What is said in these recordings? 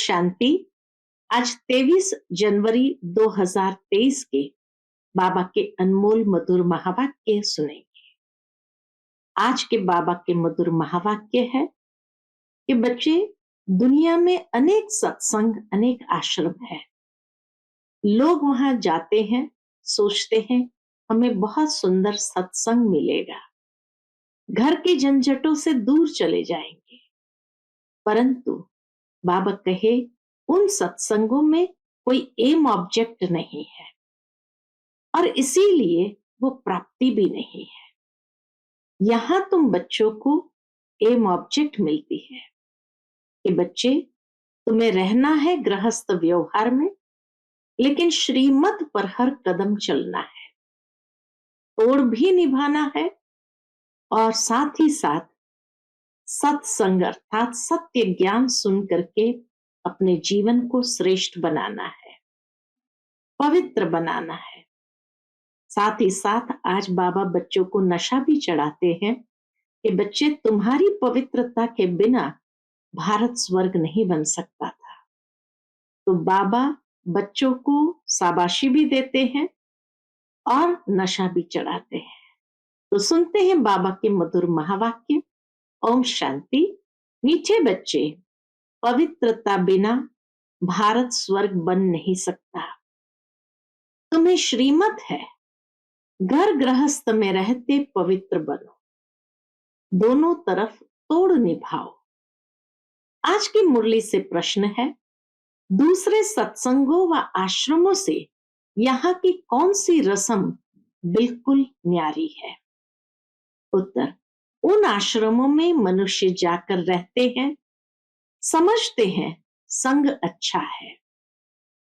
शांति। आज 23 जनवरी 2023 के बाबा के अनमोल मधुर महावाक्य सुनेंगे। आज के बाबा के मधुर महावाक्य है कि बच्चे, दुनिया में अनेक सत्संग, अनेक आश्रम है। लोग वहां जाते हैं, सोचते हैं हमें बहुत सुंदर सत्संग मिलेगा, घर के झंझटों से दूर चले जाएंगे। परंतु बाबा कहे उन सत्संगों में कोई एम ऑब्जेक्ट नहीं है और इसीलिए वो प्राप्ति भी नहीं है। यहां तुम बच्चों को एम ऑब्जेक्ट मिलती है कि बच्चे, तुम्हें रहना है गृहस्थ व्यवहार में, लेकिन श्रीमत पर हर कदम चलना है, तोड़ भी निभाना है और साथ ही साथ सत्संग अर्थात सत्य ज्ञान सुन करके अपने जीवन को श्रेष्ठ बनाना है, पवित्र बनाना है। साथ ही साथ आज बाबा बच्चों को नशा भी चढ़ाते हैं कि बच्चे, तुम्हारी पवित्रता के बिना भारत स्वर्ग नहीं बन सकता था। तो बाबा बच्चों को शाबाशी भी देते हैं और नशा भी चढ़ाते हैं। तो सुनते हैं बाबा के मधुर महावाक्य। ओम शांति। मीठे बच्चे, पवित्रता बिना भारत स्वर्ग बन नहीं सकता। तुम्हें श्रीमत है, घर गृहस्थ में रहते पवित्र बनो, दोनों तरफ तोड़ निभाओ। आज की मुरली से प्रश्न है, दूसरे सत्संगों व आश्रमों से यहाँ की कौन सी रस्म बिल्कुल न्यारी है? उत्तर, उन आश्रमों में मनुष्य जाकर रहते हैं, समझते हैं संग अच्छा है,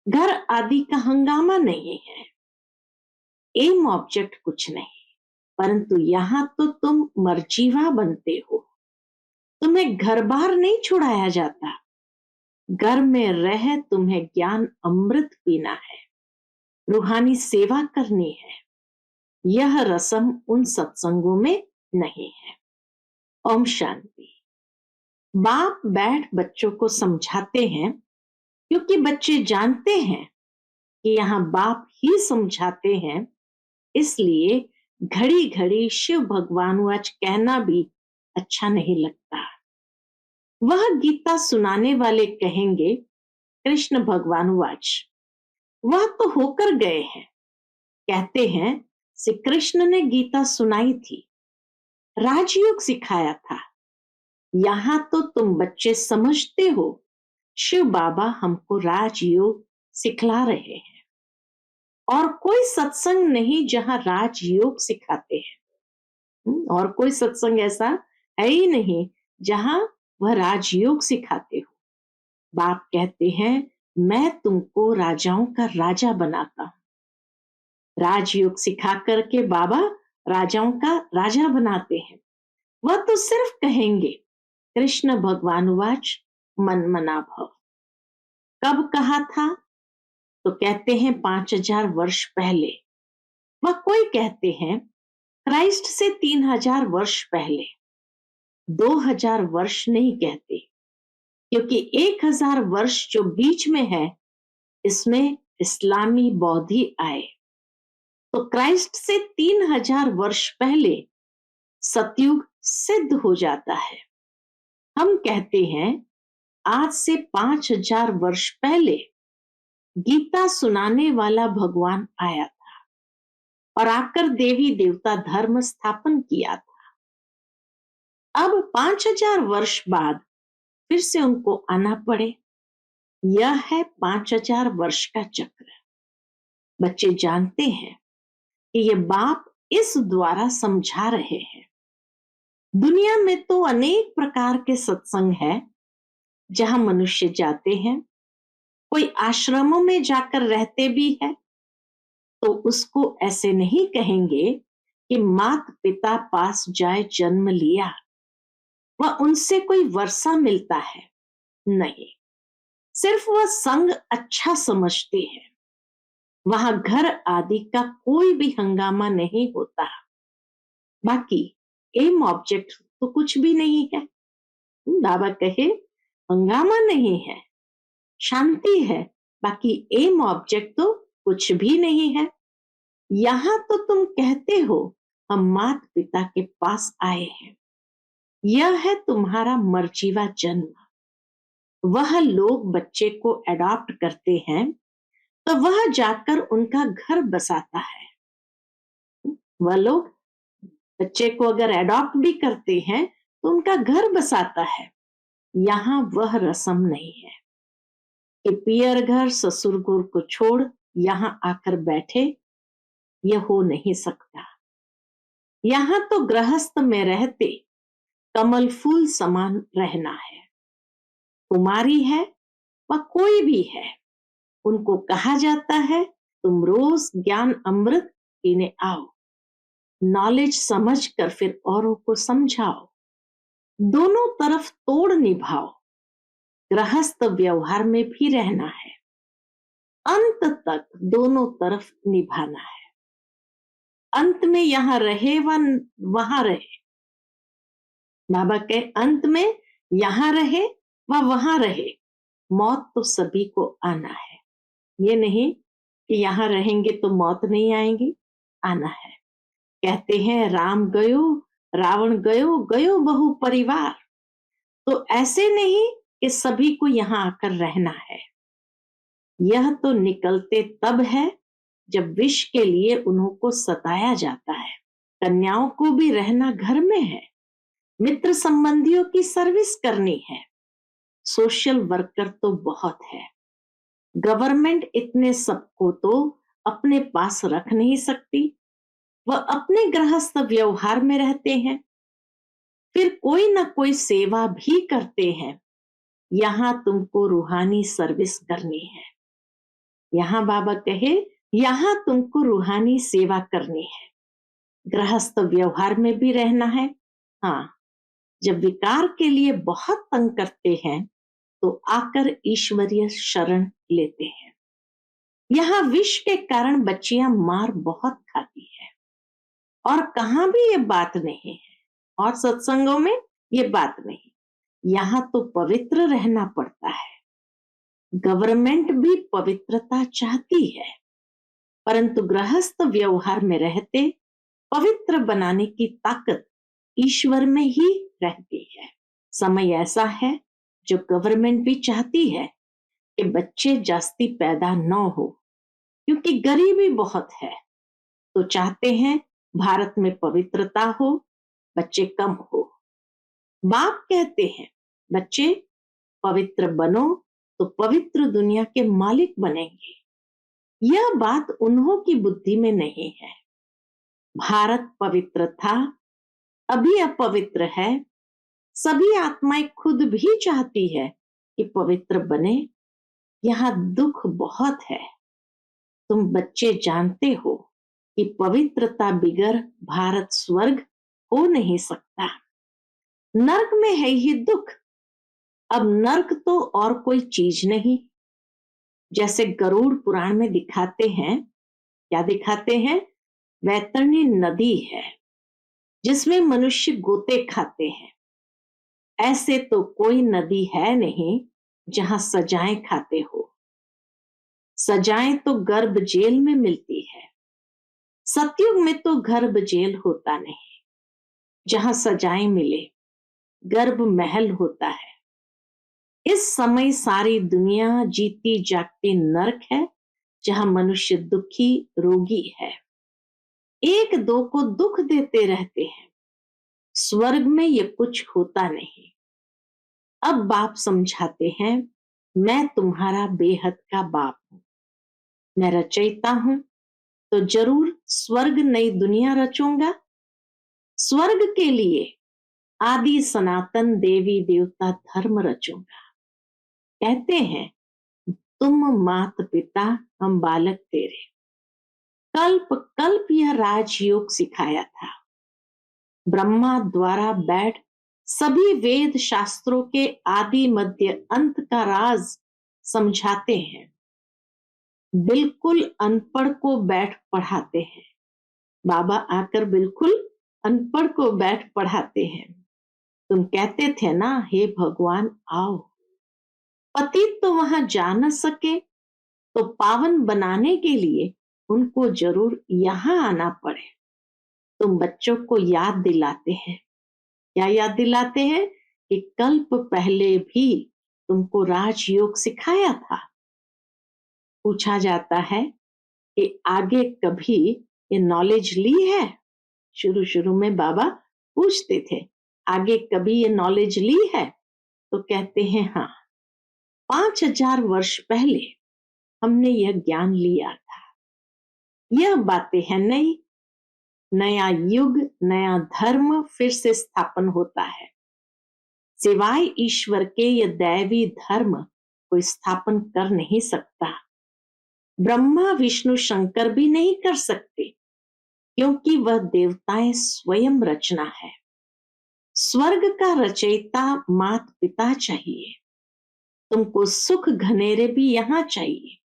घर आदि का हंगामा नहीं है, एम ऑब्जेक्ट कुछ नहीं, परंतु यहां तो तुम मर्जीवा बनते हो। तुम्हें घर बार नहीं छुड़ाया जाता, घर में रह तुम्हें ज्ञान अमृत पीना है, रूहानी सेवा करनी है। यह रस्म उन सत्संगों में नहीं है। ओम शांति। बाप बैठ बच्चों को समझाते हैं, क्योंकि बच्चे जानते हैं कि यहाँ बाप ही समझाते हैं, इसलिए घड़ी घड़ी शिव भगवानुवाच कहना भी अच्छा नहीं लगता। वह गीता सुनाने वाले कहेंगे कृष्ण भगवानुवाच, वह तो होकर गए हैं। कहते हैं श्री कृष्ण ने गीता सुनाई थी, राजयोग सिखाया था। यहां तो तुम बच्चे समझते हो शिव बाबा हमको राजयोग सिखला रहे हैं, और कोई सत्संग नहीं जहां राजयोग सिखाते हैं। और कोई सत्संग ऐसा है ही नहीं जहां वह राजयोग सिखाते हो। बाप कहते हैं मैं तुमको राजाओं का राजा बनाता हूं। राजयोग सिखा करके बाबा राजाओं का राजा बनाते हैं। वह तो सिर्फ कहेंगे कृष्ण भगवानुवाच मन मना भव। कब कहा था? तो कहते हैं 5000 वर्ष पहले। वह कोई कहते हैं क्राइस्ट से 3000 वर्ष पहले। 2000 वर्ष नहीं कहते, क्योंकि 1000 वर्ष जो बीच में है, इसमें इस्लामी बौद्धि आए। तो क्राइस्ट से 3000 वर्ष पहले सतयुग सिद्ध हो जाता है। हम कहते हैं आज से 5000 वर्ष पहले गीता सुनाने वाला भगवान आया था और आकर देवी देवता धर्म स्थापन किया था। अब 5000 वर्ष बाद फिर से उनको आना पड़े, यह है 5000 वर्ष का चक्र। बच्चे जानते हैं कि ये बाप इस द्वारा समझा रहे हैं। दुनिया में तो अनेक प्रकार के सत्संग है जहां मनुष्य जाते हैं, कोई आश्रमों में जाकर रहते भी है, तो उसको ऐसे नहीं कहेंगे कि माता पिता पास जाए जन्म लिया, वह उनसे कोई वर्षा मिलता है, नहीं, सिर्फ वह संग अच्छा समझते हैं। वहां घर आदि का कोई भी हंगामा नहीं होता, बाकी एम ऑब्जेक्ट तो कुछ भी नहीं है। बाबा कहे हंगामा नहीं है, शांति है, बाकी एम ऑब्जेक्ट तो कुछ भी नहीं है। यहाँ तो तुम कहते हो हम माता पिता के पास आए हैं, यह है तुम्हारा मर्जीवा जन्म। वह लोग बच्चे को अडॉप्ट करते हैं तो वह जाकर उनका घर बसाता है। वह लोग बच्चे को अगर अडॉप्ट भी करते हैं तो उनका घर बसाता है। यहाँ वह रस्म नहीं है कि पियर घर ससुर घर को छोड़ यहाँ आकर बैठे, यह हो नहीं सकता। यहाँ तो गृहस्थ में रहते कमल फूल समान रहना है। कुमारी है व कोई भी है, उनको कहा जाता है तुम रोज ज्ञान अमृत पीने आओ, नॉलेज समझ कर फिर औरों को समझाओ, दोनों तरफ तोड़ निभाओ। गृहस्थ व्यवहार में भी रहना है, अंत तक दोनों तरफ निभाना है। अंत में यहाँ रहे व वहां रहे, बाबा के अंत में यहाँ रहे व वहां रहे, मौत तो सभी को आना है। ये नहीं कि यहाँ रहेंगे तो मौत नहीं आएगी, आना है। कहते हैं राम गयो रावण गयो, गयो बहु परिवार। तो ऐसे नहीं कि सभी को यहाँ आकर रहना है। यह तो निकलते तब है जब विष के लिए उन्हों सताया जाता है। कन्याओं को भी रहना घर में है, मित्र संबंधियों की सर्विस करनी है। सोशल वर्कर तो बहुत है, गवर्नमेंट इतने सबको तो अपने पास रख नहीं सकती। वह अपने गृहस्थ व्यवहार में रहते हैं, फिर कोई ना कोई सेवा भी करते हैं। यहाँ तुमको रूहानी सर्विस करनी है। यहाँ बाबा कहे यहाँ तुमको रूहानी सेवा करनी है, गृहस्थ व्यवहार में भी रहना है। हाँ, जब विकार के लिए बहुत तंग करते हैं तो आकर ईश्वरीय शरण लेते हैं। यहाँ विष के कारण बच्चियां मार बहुत खाती है और कहाँ भी ये बात नहीं है, और सत्संगों में ये बात नहीं। यहाँ तो पवित्र रहना पड़ता है। गवर्नमेंट भी पवित्रता चाहती है, परंतु गृहस्थ व्यवहार में रहते पवित्र बनाने की ताकत ईश्वर में ही रहती है। समय ऐसा है जो गवर्नमेंट भी चाहती है कि बच्चे जास्ती पैदा न हो, क्योंकि गरीबी बहुत है। तो चाहते हैं भारत में पवित्रता हो, बच्चे कम हो। बाप कहते हैं बच्चे पवित्र बनो तो पवित्र दुनिया के मालिक बनेंगे। यह बात उन्हों की बुद्धि में नहीं है। भारत पवित्र था, अभी अपवित्र है। सभी आत्माएं खुद भी चाहती है कि पवित्र बने। यहाँ दुख बहुत है। तुम बच्चे जानते हो कि पवित्रता बिगर भारत स्वर्ग हो नहीं सकता। नरक में है ही दुख। अब नरक तो और कोई चीज नहीं। जैसे गरुड़ पुराण में दिखाते हैं, क्या दिखाते हैं? वैतरणी नदी है जिसमें मनुष्य गोते खाते हैं। ऐसे तो कोई नदी है नहीं जहां सजाएं खाते हो। सजाएं तो गर्भ जेल में मिलती है। सतयुग में तो गर्भ जेल होता नहीं, जहां सजाएं मिले, गर्भ महल होता है। इस समय सारी दुनिया जीती जागती नरक है, जहां मनुष्य दुखी रोगी है, एक दो को दुख देते रहते हैं। स्वर्ग में ये कुछ होता नहीं। अब बाप समझाते हैं, मैं तुम्हारा बेहद का बाप हूं। मैं रचयिता हूं तो जरूर स्वर्ग नई दुनिया रचूंगा। स्वर्ग के लिए आदि सनातन देवी देवता धर्म रचूंगा। कहते हैं तुम मात पिता हम बालक तेरे। कल्प कल्प यह राजयोग सिखाया था। ब्रह्मा द्वारा बैठ सभी वेद शास्त्रों के आदि मध्य अंत का राज समझाते हैं। बिल्कुल अनपढ़ को बैठ पढ़ाते हैं। बाबा आकर बिल्कुल अनपढ़ को बैठ पढ़ाते हैं। तुम कहते थे ना, हे भगवान आओ, पति तो वहां जा न सके तो पावन बनाने के लिए उनको जरूर यहाँ आना पड़े। तुम बच्चों को याद दिलाते हैं। क्या याद दिलाते हैं? कि कल्प पहले भी तुमको राजयोग सिखाया था। पूछा जाता है कि आगे कभी ये नॉलेज ली है? शुरू शुरू में बाबा पूछते थे, आगे कभी ये नॉलेज ली है? तो कहते हैं हाँ, 5000 वर्ष पहले हमने यह ज्ञान लिया था। यह बातें हैं नई, नया युग, नया धर्म फिर से स्थापन होता है। सिवाय ईश्वर के यह दैवी धर्म कोई स्थापन कर नहीं सकता। ब्रह्मा विष्णु शंकर भी नहीं कर सकते, क्योंकि वह देवताएं स्वयं रचना है। स्वर्ग का रचयिता मात पिता चाहिए। तुमको सुख घनेरे भी यहाँ चाहिए।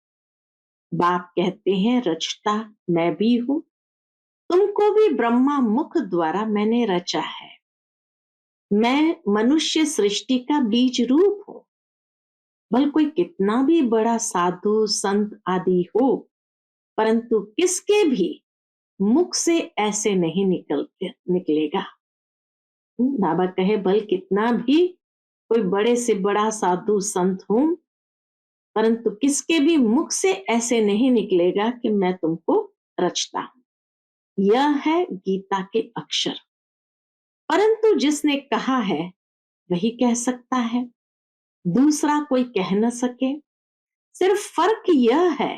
बाप कहते हैं रचता मैं भी हूं, तुमको भी ब्रह्मा मुख द्वारा मैंने रचा है। मैं मनुष्य सृष्टि का बीज रूप हूं। भल कोई कितना भी बड़ा साधु संत आदि हो, परंतु किसके भी मुख से ऐसे नहीं निकलेगा। बाबा कहे भल कितना भी कोई बड़े से बड़ा साधु संत हूं, परंतु किसके भी मुख से ऐसे नहीं निकलेगा कि मैं तुमको रचता हूं। यह है गीता के अक्षर। परंतु जिसने कहा है वही कह सकता है, दूसरा कोई कह न सके। सिर्फ फर्क यह है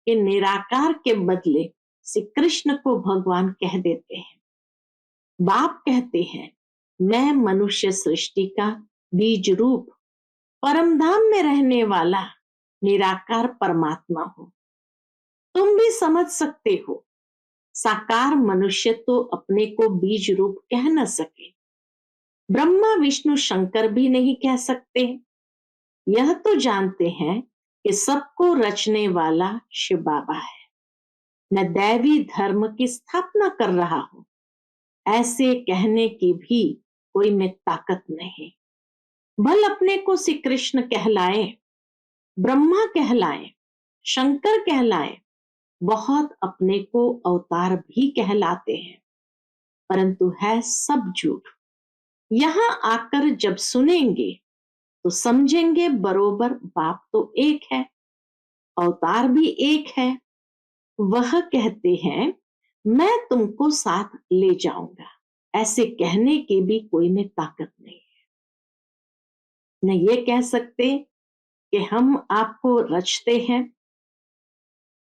कि निराकार के बदले श्री कृष्ण को भगवान कह देते हैं। बाप कहते हैं मैं मनुष्य सृष्टि का बीज रूप परमधाम में रहने वाला निराकार परमात्मा हूं। तुम भी समझ सकते हो, साकार मनुष्य तो अपने को बीज रूप कह न सके। ब्रह्मा विष्णु शंकर भी नहीं कह सकते। यह तो जानते हैं कि सबको रचने वाला शिव बाबा है। मैं दैवी धर्म की स्थापना कर रहा हूं, ऐसे कहने की भी कोई में ताकत नहीं। भल अपने को श्री कृष्ण कहलाए, ब्रह्मा कहलाए, शंकर कहलाए, बहुत अपने को अवतार भी कहलाते हैं, परंतु है सब झूठ। यहां आकर जब सुनेंगे तो समझेंगे बरोबर बाप तो एक है, अवतार भी एक है। वह कहते हैं मैं तुमको साथ ले जाऊंगा, ऐसे कहने की भी कोई में ताकत नहीं है। न ये कह सकते कि हम आपको रचते हैं,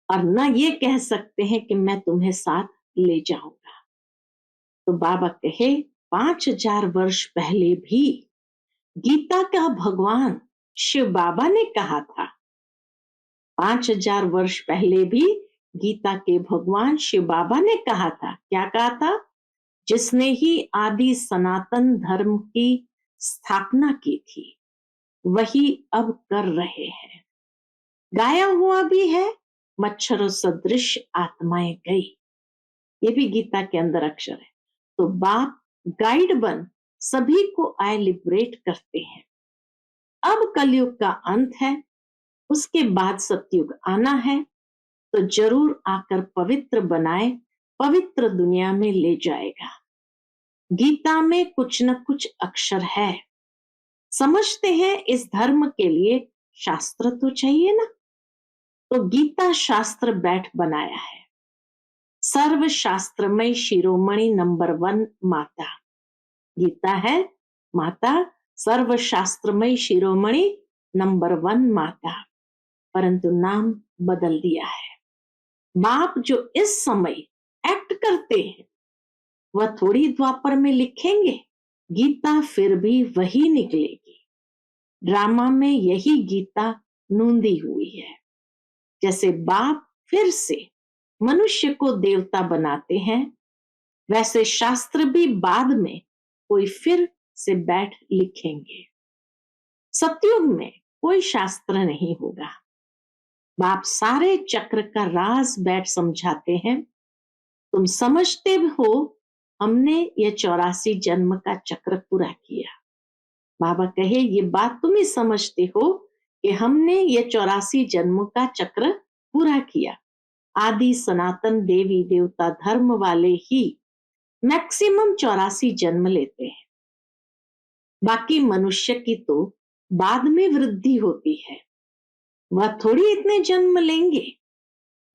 और न ये कह सकते हैं कि मैं तुम्हें साथ ले जाऊंगा। तो बाबा कहे 5000 वर्ष पहले भी गीता का भगवान शिव बाबा ने कहा था। 5000 वर्ष पहले भी गीता के भगवान शिव बाबा ने कहा था। क्या कहा था? जिसने ही आदि सनातन धर्म की स्थापना की थी वही अब कर रहे हैं। गाया हुआ भी है, मच्छरों सदृश आत्माएं गई। ये भी गीता के अंदर अक्षर है। तो बाप गाइड बन सभी को आए लिबरेट करते हैं। अब कलयुग का अंत है, उसके बाद सतयुग आना है, तो जरूर आकर पवित्र बनाए, पवित्र दुनिया में ले जाएगा। गीता में कुछ न कुछ अक्षर है। समझते हैं इस धर्म के लिए शास्त्र तो चाहिए ना, तो गीता शास्त्र बैठ बनाया है। सर्व शास्त्रमय शिरोमणि नंबर 1 माता गीता है। माता सर्व शास्त्रमय शिरोमणि नंबर 1 माता, परंतु नाम बदल दिया है। बाप जो इस समय एक्ट करते हैं वह थोड़ी द्वापर में लिखेंगे। गीता फिर भी वही निकलेगी। ड्रामा में यही गीता नूंदी हुई है। जैसे बाप फिर से मनुष्य को देवता बनाते हैं, वैसे शास्त्र भी बाद में कोई फिर से बैठ लिखेंगे। सतयुग में कोई शास्त्र नहीं होगा। बाप सारे चक्र का राज बैठ समझाते हैं। तुम समझते हो हमने ये 84 जन्म का चक्र पूरा किया। बाबा कहे ये बात तुम ही समझते हो कि हमने ये 84 जन्मों का चक्र पूरा किया। आदि सनातन देवी देवता धर्म वाले ही मैक्सिमम 84 जन्म लेते हैं। बाकी मनुष्य की तो बाद में वृद्धि होती है, वह थोड़ी इतने जन्म लेंगे।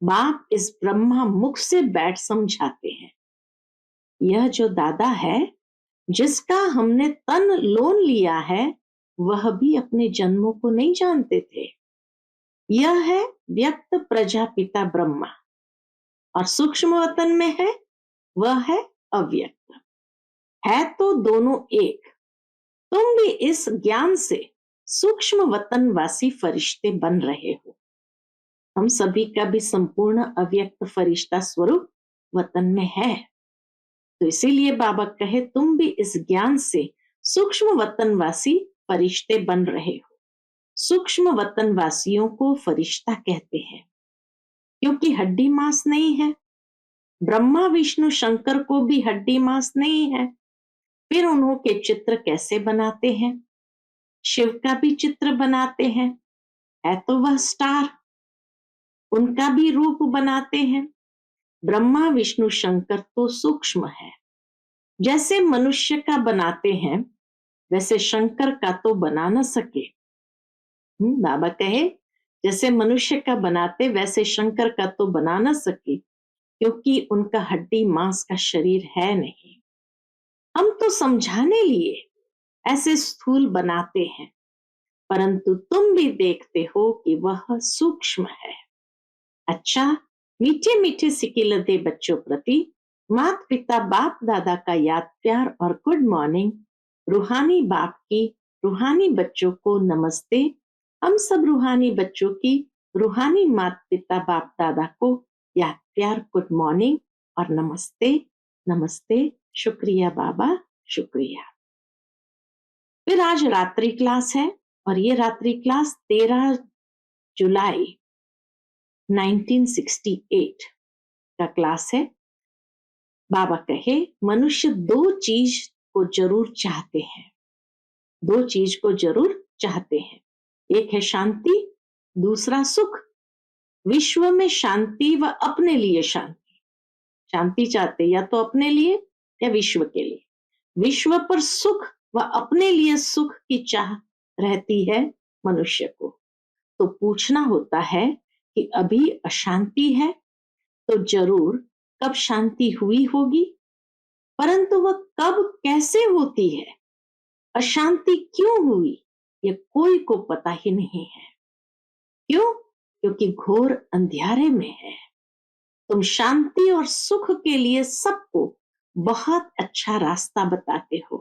बाप इस ब्रह्मा मुख से बैठ समझाते हैं, यह जो दादा है जिसका हमने तन लोन लिया है, वह भी अपने जन्मों को नहीं जानते थे। यह है व्यक्त प्रजापिता ब्रह्मा, और सूक्ष्म वतन में है वह है अव्यक्त। है तो दोनों एक। तुम भी इस ज्ञान से सूक्ष्म वतनवासी फरिश्ते बन रहे हो। हम सभी का भी संपूर्ण अव्यक्त फरिश्ता स्वरूप वतन में है। तो इसीलिए बाबा कहे तुम भी इस ज्ञान से सूक्ष्म वतनवासी फरिश्ते बन रहे हो। सूक्ष्म वतनवासियों को फरिश्ता कहते हैं क्योंकि हड्डी मांस नहीं है। ब्रह्मा विष्णु शंकर को भी हड्डी मांस नहीं है, फिर उन्हों के चित्र कैसे बनाते हैं? शिव का भी चित्र बनाते हैं, है तो वह स्टार, उनका भी रूप बनाते हैं। ब्रह्मा विष्णु शंकर तो सूक्ष्म है। जैसे मनुष्य का बनाते हैं वैसे शंकर का तो बना न सके। बाबा कहे जैसे मनुष्य का बनाते वैसे शंकर का तो बना न सके, क्योंकि उनका हड्डी मांस का शरीर है नहीं। हम तो समझाने लिए ऐसे स्थूल बनाते हैं, परंतु तुम भी देखते हो कि वह सूक्ष्म है। अच्छा, मीठे मीठे सिकिलते बच्चों प्रति माता पिता बाप दादा का याद प्यार और गुड मॉर्निंग। रूहानी बाप की रूहानी बच्चों को नमस्ते। हम सब रूहानी बच्चों की रूहानी माता पिता बाप दादा को याद प्यार गुड मॉर्निंग और नमस्ते। नमस्ते, शुक्रिया बाबा, शुक्रिया। फिर आज रात्रि क्लास है और ये रात्रि क्लास 13 जुलाई 1968 का क्लास है। बाबा कहे मनुष्य दो चीज को जरूर चाहते हैं, दो चीज को जरूर चाहते हैं। एक है शांति, दूसरा सुख। विश्व में शांति व अपने लिए शांति। शांति चाहते या तो अपने लिए या विश्व के लिए। विश्व पर सुख व अपने लिए सुख की चाह रहती है मनुष्य को। तो पूछना होता है कि अभी अशांति है तो जरूर कब शांति हुई होगी, परंतु वह कब कैसे होती है, अशांति क्यों हुई, ये कोई को पता ही नहीं है। क्यों? क्योंकि घोर अंधियारे में है। तुम शांति और सुख के लिए सबको बहुत अच्छा रास्ता बताते हो,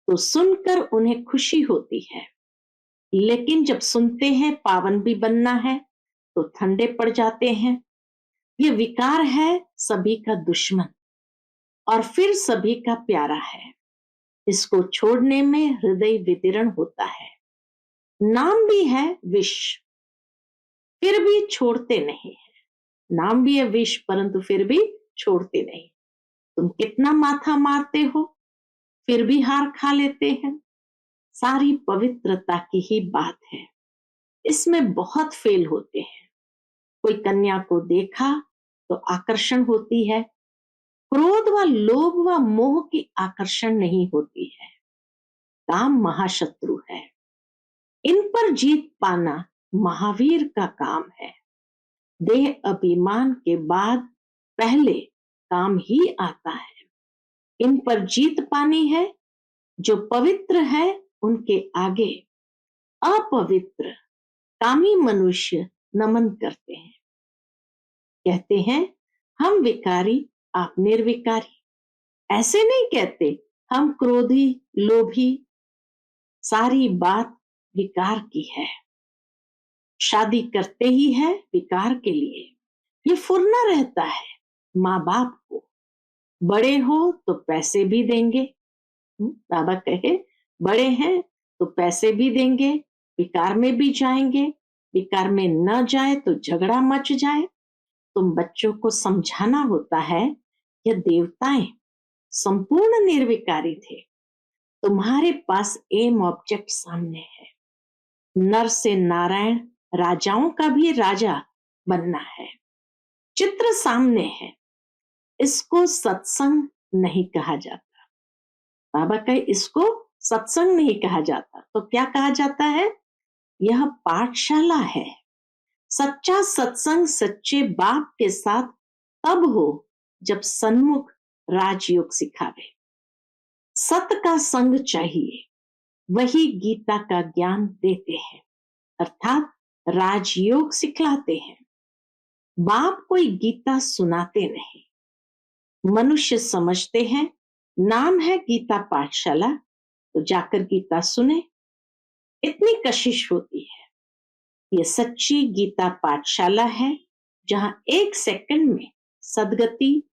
तो सुनकर उन्हें खुशी होती है। लेकिन जब सुनते हैं पावन भी बनना है तो ठंडे पड़ जाते हैं। ये विकार है सभी का दुश्मन और फिर सभी का प्यारा है। इसको छोड़ने में हृदय विदीर्ण होता है। नाम भी है विष, फिर भी छोड़ते नहीं है। नाम भी है विष, परंतु फिर भी छोड़ते नहीं। तुम कितना माथा मारते हो फिर भी हार खा लेते हैं। सारी पवित्रता की ही बात है, इसमें बहुत फेल होते हैं। कोई कन्या को देखा तो आकर्षण होती है, क्रोध व लोभ व मोह की आकर्षण नहीं होती है। काम महाशत्रु है, इन पर जीत पाना महावीर का काम है। देह अभिमान के बाद पहले काम ही आता है। इन पर जीत पानी है, जो पवित्र है उनके आगे अपवित्र कामी मनुष्य नमन करते हैं। कहते हैं हम विकारी आप निर्विकारी। ऐसे नहीं कहते हम क्रोधी लोभी। सारी बात विकार की है। शादी करते ही है विकार के लिए। ये फुरना रहता है माँ बाप को। बड़े हो तो पैसे भी देंगे। बाबा कहे बड़े हैं तो पैसे भी देंगे, विकार में भी जाएंगे। विकार में न जाए तो झगड़ा मच जाए। तुम बच्चों को समझाना होता है यह देवताएं संपूर्ण निर्विकारी थे। तुम्हारे पास एम ऑब्जेक्ट सामने है, नर से नारायण, राजाओं का भी राजा बनना है। चित्र सामने है, इसको सत्संग नहीं कहा जाता। बाबा कहे इसको सत्संग नहीं कहा जाता, तो क्या कहा जाता है? यह पाठशाला है। सच्चा सत्संग सच्चे बाप के साथ तब हो जब सन्मुख राजयोग सिखावे। सत का संग चाहिए, वही गीता का ज्ञान देते हैं, अर्थात राजयोग सिखलाते हैं। बाप कोई गीता सुनाते नहीं। मनुष्य समझते हैं नाम है गीता पाठशाला, तो जाकर गीता सुने, इतनी कशिश होती है। ये सच्ची गीता पाठशाला है, जहां 1 सेकंड में सदगति,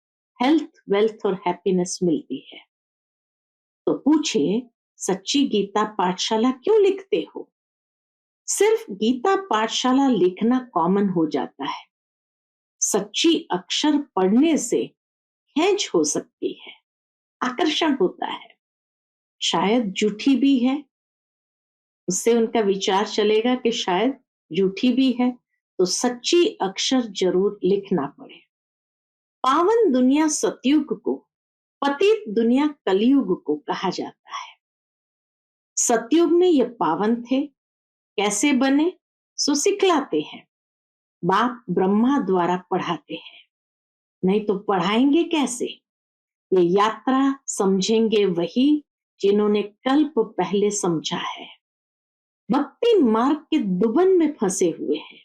हेल्थ, वेल्थ और हैप्पीनेस मिलती है। तो पूछे, सच्ची गीता पाठशाला क्यों लिखते हो? सिर्फ गीता पाठशाला लिखना कॉमन हो जाता है। सच्ची अक्षर पढ़ने से खेच हो सकती है, आकर्षण होता है। शायद झूठी भी है, उससे उनका विचार चलेगा कि शायद झूठी भी है, तो सच्ची अक्षर जरूर लिखना पड़े। पावन दुनिया सतयुग को, पतित दुनिया कलयुग को कहा जाता है। सतयुग में ये पावन थे, कैसे बने? सो सिखलाते हैं। बाप ब्रह्मा द्वारा पढ़ाते हैं, नहीं तो पढ़ाएंगे कैसे? ये यात्रा समझेंगे वही जिन्होंने कल्प पहले समझा है। भक्ति मार्ग के दुबन में फंसे हुए हैं।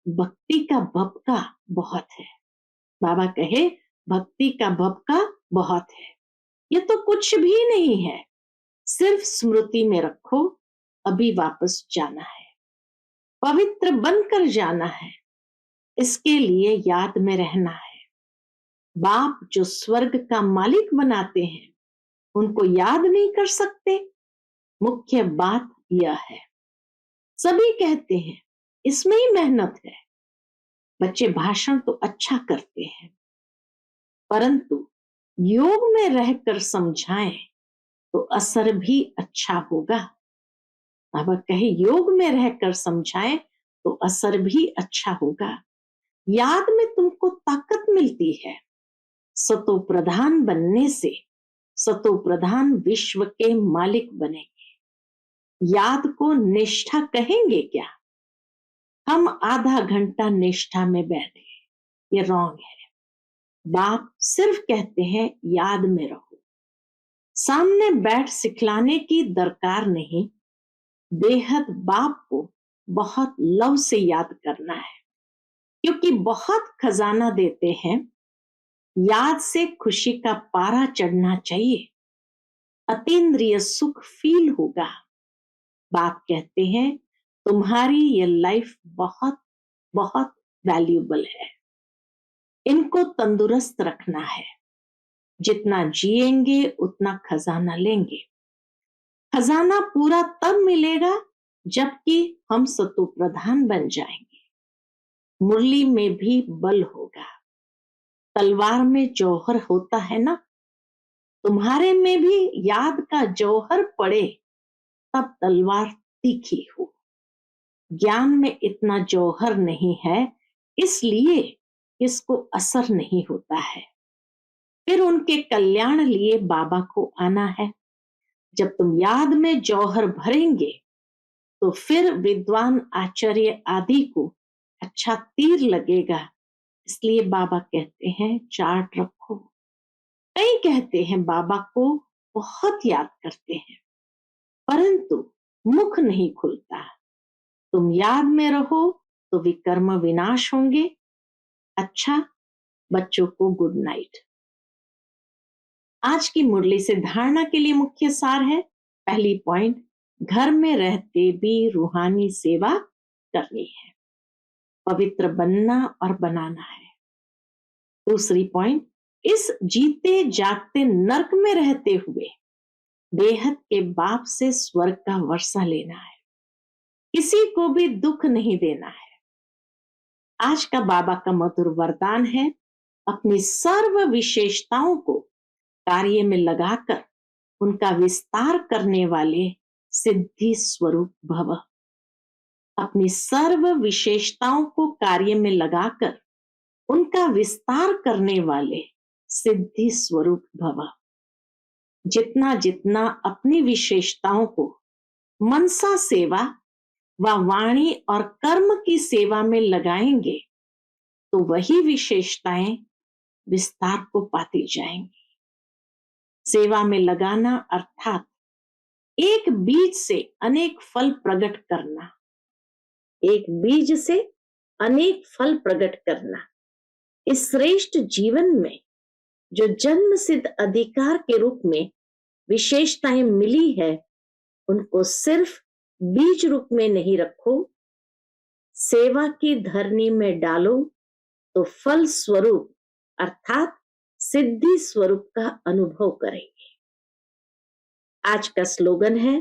भक्ति का भपका बहुत है। बाबा कहे भक्ति का भपका बहुत है। ये तो कुछ भी नहीं है, सिर्फ स्मृति में रखो, अभी वापस जाना है, पवित्र बनकर जाना है, इसके लिए याद में रहना है। बाप जो स्वर्ग का मालिक बनाते हैं, उनको याद नहीं कर सकते। मुख्य बात यह है, सभी कहते हैं इसमें ही मेहनत है। बच्चे भाषण तो अच्छा करते हैं, परंतु योग में रहकर समझाएं तो असर भी अच्छा होगा। बाबा कहे योग में रहकर समझाएं तो असर भी अच्छा होगा। याद में तुमको ताकत मिलती है। सतो प्रधान बनने से सतो प्रधान विश्व के मालिक बनेंगे। याद को निष्ठा कहेंगे क्या? हम आधा घंटा निष्ठा में बैठे, ये रॉन्ग है। बाप सिर्फ कहते हैं याद में रहो। सामने बैठ सिखलाने की दरकार नहीं, बेहद बाप को बहुत लव से याद करना है, क्योंकि बहुत खजाना देते हैं। याद से खुशी का पारा चढ़ना चाहिए, अतीन्द्रिय सुख फील होगा। बाप कहते हैं तुम्हारी ये लाइफ बहुत बहुत वैल्यूएबल है, इनको तंदुरुस्त रखना है। जितना जिएंगे उतना खजाना लेंगे। खजाना पूरा तब मिलेगा जबकि हम सतो प्रधान बन जाएंगे। मुरली में भी बल होगा, तलवार में जौहर होता है ना, तुम्हारे में भी याद का जौहर पड़े तब तलवार तीखी हो। ज्ञान में इतना जौहर नहीं है, इसलिए इसको असर नहीं होता है। फिर उनके कल्याण लिए बाबा को आना है। जब तुम याद में जौहर भरेंगे तो फिर विद्वान आचार्य आदि को अच्छा तीर लगेगा। इसलिए बाबा कहते हैं चार्ट रखो। कई कहते हैं बाबा को बहुत याद करते हैं, परंतु मुख नहीं खुलता। तुम याद में रहो तो विकर्म विनाश होंगे। अच्छा, बच्चों को गुड नाइट। आज की मुरली से धारणा के लिए मुख्य सार है, पहली पॉइंट, घर में रहते भी रूहानी सेवा करनी है, पवित्र बनना और बनाना है। दूसरी पॉइंट, इस जीते जागते नर्क में रहते हुए बेहद के बाप से स्वर्ग का वर्षा लेना है, किसी को भी दुख नहीं देना है। आज का बाबा का मधुर वरदान है, अपनी सर्व विशेषताओं को कार्य में लगाकर उनका विस्तार करने वाले सिद्धि स्वरूप भव। अपनी सर्व विशेषताओं को कार्य में लगाकर उनका विस्तार करने वाले सिद्धि स्वरूप भव। जितना जितना अपनी विशेषताओं को मनसा सेवा व वाणी और कर्म की सेवा में लगाएंगे तो वही विशेषताएं विस्तार को पाती जाएंगी। सेवा में लगाना अर्थात एक बीज से अनेक फल प्रकट करना, एक बीज से अनेक फल प्रकट करना। इस श्रेष्ठ जीवन में जो जन्म सिद्ध अधिकार के रूप में विशेषताएं मिली है, उनको सिर्फ बीज रूप में नहीं रखो, सेवा की धरनी में डालो तो फल स्वरूप अर्थात सिद्धि स्वरूप का अनुभव करेंगे। आज का स्लोगन है,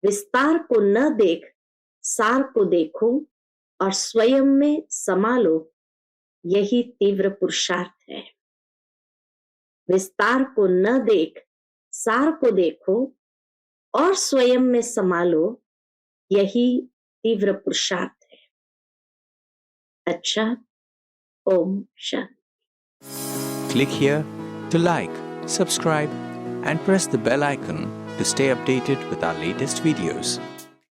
विस्तार को न देख सार को देखो और स्वयं में समा लो, यही तीव्र पुरुषार्थ है। विस्तार को न देख सार को देखो और स्वयं में समा लो, यही तीव्र पुरुषार्थ है। अच्छा, Om Shanti. Click here to like, subscribe and press the bell icon to stay updated with our latest videos.